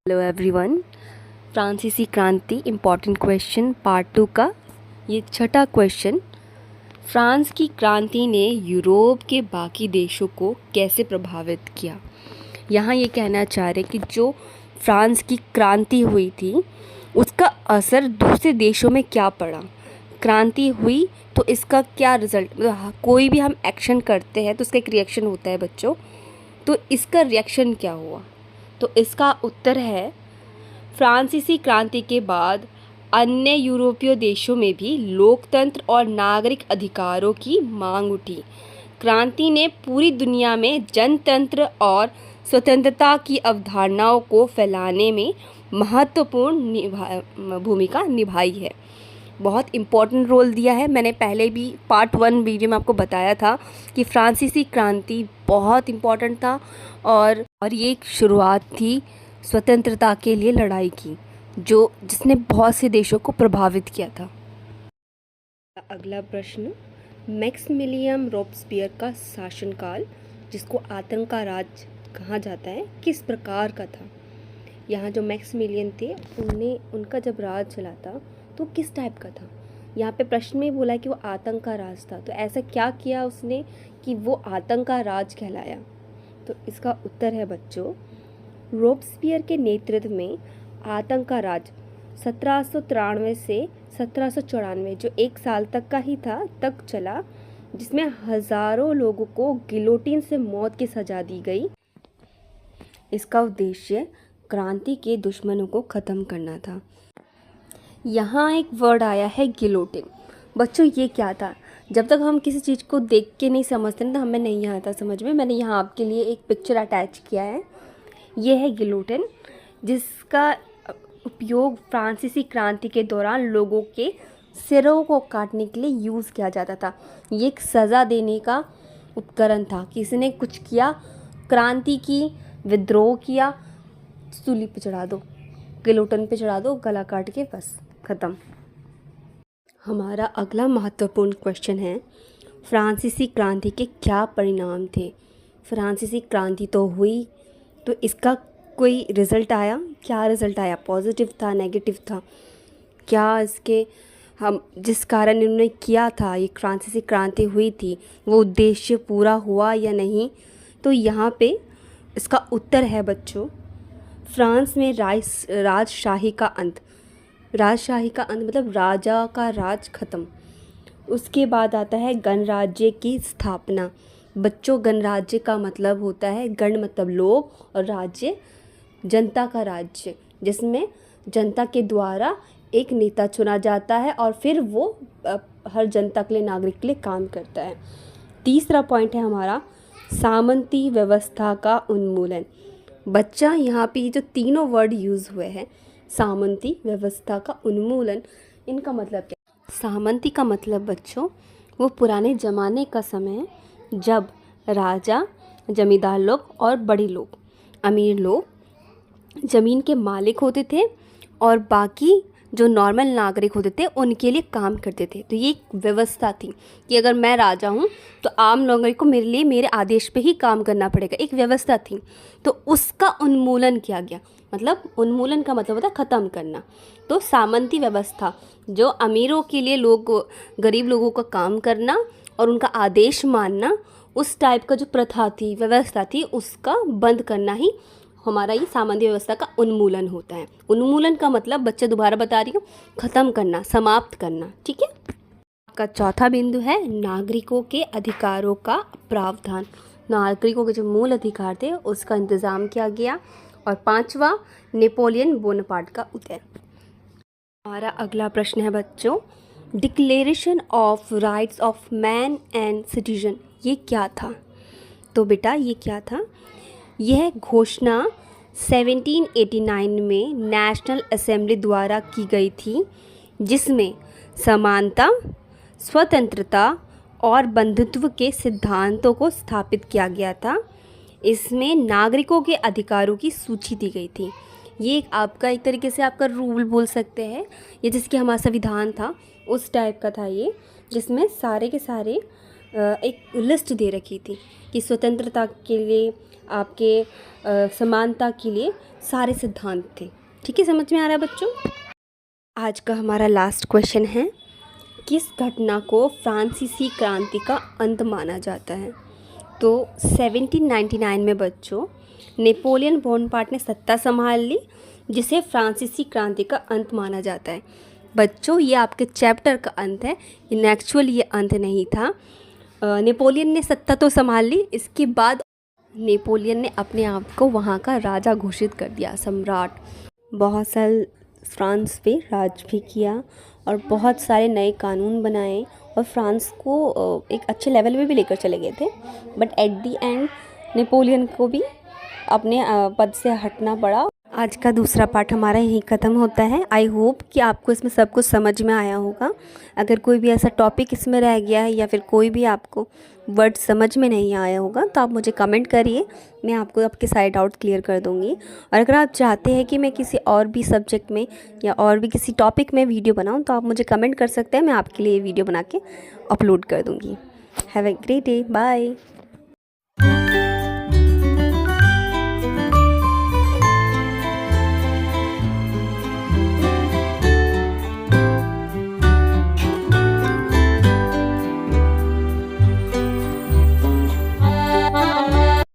Hello everyone. फ्रांसीसी क्रांति important question part 2 का ये छठा क्वेश्चन। फ्रांस की क्रांति ने यूरोप के बाकी देशों को कैसे प्रभावित किया। यहाँ ये कहना चाह रहे कि जो फ्रांस की क्रांति हुई थी उसका असर दूसरे देशों में क्या पड़ा। क्रांति हुई तो इसका क्या रिज़ल्ट, मतलब कोई भी हम एक्शन करते हैं तो उसका एक रिएक्शन होता है बच्चों, तो इसका रिएक्शन क्या हुआ। तो इसका उत्तर है फ्रांसीसी क्रांति के बाद अन्य यूरोपीय देशों में भी लोकतंत्र और नागरिक अधिकारों की मांग उठी। क्रांति ने पूरी दुनिया में जनतंत्र और स्वतंत्रता की अवधारणाओं को फैलाने में महत्वपूर्ण भूमिका निभाई है। बहुत इम्पोर्टेंट रोल दिया है। मैंने पहले भी पार्ट 1 वीडियो में आपको बताया था कि फ्रांसीसी क्रांति बहुत इम्पोर्टेंट था और ये एक शुरुआत थी स्वतंत्रता के लिए लड़ाई की, जिसने बहुत से देशों को प्रभावित किया था। अगला प्रश्न, मैक्सिमिलियन रॉबस्पियर का शासनकाल, जिसको आतंक का राज कहा जाता है, किस प्रकार का था। यहाँ जो मैक्सिमिलियन थे उनका जब राज चला था तो किस टाइप का था। यहाँ पे प्रश्न में बोला कि वो आतंक का राज था, तो ऐसा क्या किया उसने कि वो आतंक का राज कहलाया। तो इसका उत्तर है बच्चों, रॉबस्पियर के नेतृत्व में आतंक का राज 1793 से 1794, जो 1 साल तक का ही था, तक चला, जिसमें हज़ारों लोगों को गिलोटिन से मौत की सज़ा दी गई। इसका उद्देश्य क्रांति के दुश्मनों को ख़त्म करना था। यहाँ एक वर्ड आया है गिलोटिन। बच्चों ये क्या था, जब तक हम किसी चीज़ को देख के नहीं समझते ना तो हमें नहीं आता समझ में। मैंने यहाँ आपके लिए एक पिक्चर अटैच किया है। ये है गिलोटिन, जिसका उपयोग फ्रांसीसी क्रांति के दौरान लोगों के सिरों को काटने के लिए यूज़ किया जाता था। ये एक सज़ा देने का उपकरण था। किसी ने कुछ किया, क्रांति की, विद्रोह किया, सूली पे चढ़ा दो, गिलोटिन पे चढ़ा दो, गला काट के बस ख़त्म। हमारा अगला महत्वपूर्ण क्वेश्चन है, फ्रांसीसी क्रांति के क्या परिणाम थे। फ्रांसीसी क्रांति तो हुई, तो इसका कोई रिज़ल्ट आया, क्या रिज़ल्ट आया, पॉजिटिव था, नेगेटिव था, क्या इसके हम जिस कारण इन्होंने किया था, ये फ्रांसीसी क्रांति हुई थी, वो उद्देश्य पूरा हुआ या नहीं। तो यहाँ पे इसका उत्तर है बच्चों, फ्रांस में राजशाही का अंत। राजशाही का अंत मतलब राजा का राज खत्म। उसके बाद आता है गणराज्य की स्थापना। बच्चों गणराज्य का मतलब होता है, गण मतलब लोग और राज्य जनता का राज्य, जिसमें जनता के द्वारा एक नेता चुना जाता है और फिर वो हर जनता के लिए, नागरिक के लिए काम करता है। तीसरा पॉइंट है हमारा सामंती व्यवस्था का उन्मूलन। बच्चा यहाँ पे जो तीनों वर्ड यूज़ हुए हैं, सामंती व्यवस्था का उन्मूलन, इनका मतलब क्या। सामंती का मतलब बच्चों वो पुराने ज़माने का समय जब राजा, जमींदार लोग और बड़े लोग, अमीर लोग ज़मीन के मालिक होते थे और बाकी जो नॉर्मल नागरिक होते थे उनके लिए काम करते थे। तो ये एक व्यवस्था थी कि अगर मैं राजा हूँ तो आम नागरिक को मेरे लिए मेरे आदेश पे ही काम करना पड़ेगा, एक व्यवस्था थी। तो उसका उन्मूलन किया गया। मतलब उन्मूलन का मतलब होता है ख़त्म करना। तो सामंती व्यवस्था, जो अमीरों के लिए लोग, गरीब लोगों का काम करना और उनका आदेश मानना, उस टाइप का जो प्रथा थी, व्यवस्था थी, उसका बंद करना ही हमारा ये सामंती व्यवस्था का उन्मूलन होता है। उन्मूलन का मतलब बच्चे दोबारा बता रही हूँ, ख़त्म करना, समाप्त करना। ठीक है। आपका चौथा बिंदु है नागरिकों के अधिकारों का प्रावधान। नागरिकों के जो मूल अधिकार थे उसका इंतज़ाम किया गया। और पांचवा, नेपोलियन बोनापार्ट का उदय। हमारा अगला प्रश्न है बच्चों, declaration of rights of man and citizen, ये क्या था। तो बेटा ये क्या था, यह घोषणा 1789 में नेशनल असेंबली द्वारा की गई थी, जिसमें समानता, स्वतंत्रता और बंधुत्व के सिद्धांतों को स्थापित किया गया था। इसमें नागरिकों के अधिकारों की सूची दी गई थी। ये आपका एक तरीके से आपका रूल बोल सकते हैं, ये जिसके हमारा संविधान था उस टाइप का था ये, जिसमें सारे के सारे एक लिस्ट दे रखी थी कि स्वतंत्रता के लिए आपके समानता के लिए सारे सिद्धांत थे। ठीक है, समझ में आ रहा है बच्चों? आज का हमारा लास्ट क्वेश्चन है, किस घटना को फ्रांसीसी क्रांति का अंत माना जाता है? तो 1799 में बच्चों नेपोलियन बोनापार्ट ने सत्ता संभाल ली, जिसे फ्रांसीसी क्रांति का अंत माना जाता है। बच्चों ये आपके चैप्टर का अंत है, इन एक्चुअल ये अंत नहीं था। नेपोलियन ने सत्ता तो संभाल ली, इसके बाद नेपोलियन ने अपने आप को वहाँ का राजा घोषित कर दिया, सम्राट। बहुत साल फ्रांस पे राज भी किया और बहुत सारे नए कानून बनाए और फ्रांस को एक अच्छे लेवल पे भी लेकर चले गए थे। But at the and Napoleon को भी अपने पद से हटना पड़ा। आज का दूसरा पार्ट हमारा यहीं ख़त्म होता है। आई होप कि आपको इसमें सब कुछ समझ में आया होगा। अगर कोई भी ऐसा टॉपिक इसमें रह गया है या फिर कोई भी आपको वर्ड समझ में नहीं आया होगा तो आप मुझे कमेंट करिए, मैं आपको आपके सारे डाउट क्लियर कर दूँगी। और अगर आप चाहते हैं कि मैं किसी और भी सब्जेक्ट में या और भी किसी टॉपिक में वीडियो बनाऊँ तो आप मुझे कमेंट कर सकते हैं, मैं आपके लिए वीडियो बना के अपलोड कर दूँगी। Have a great day, bye.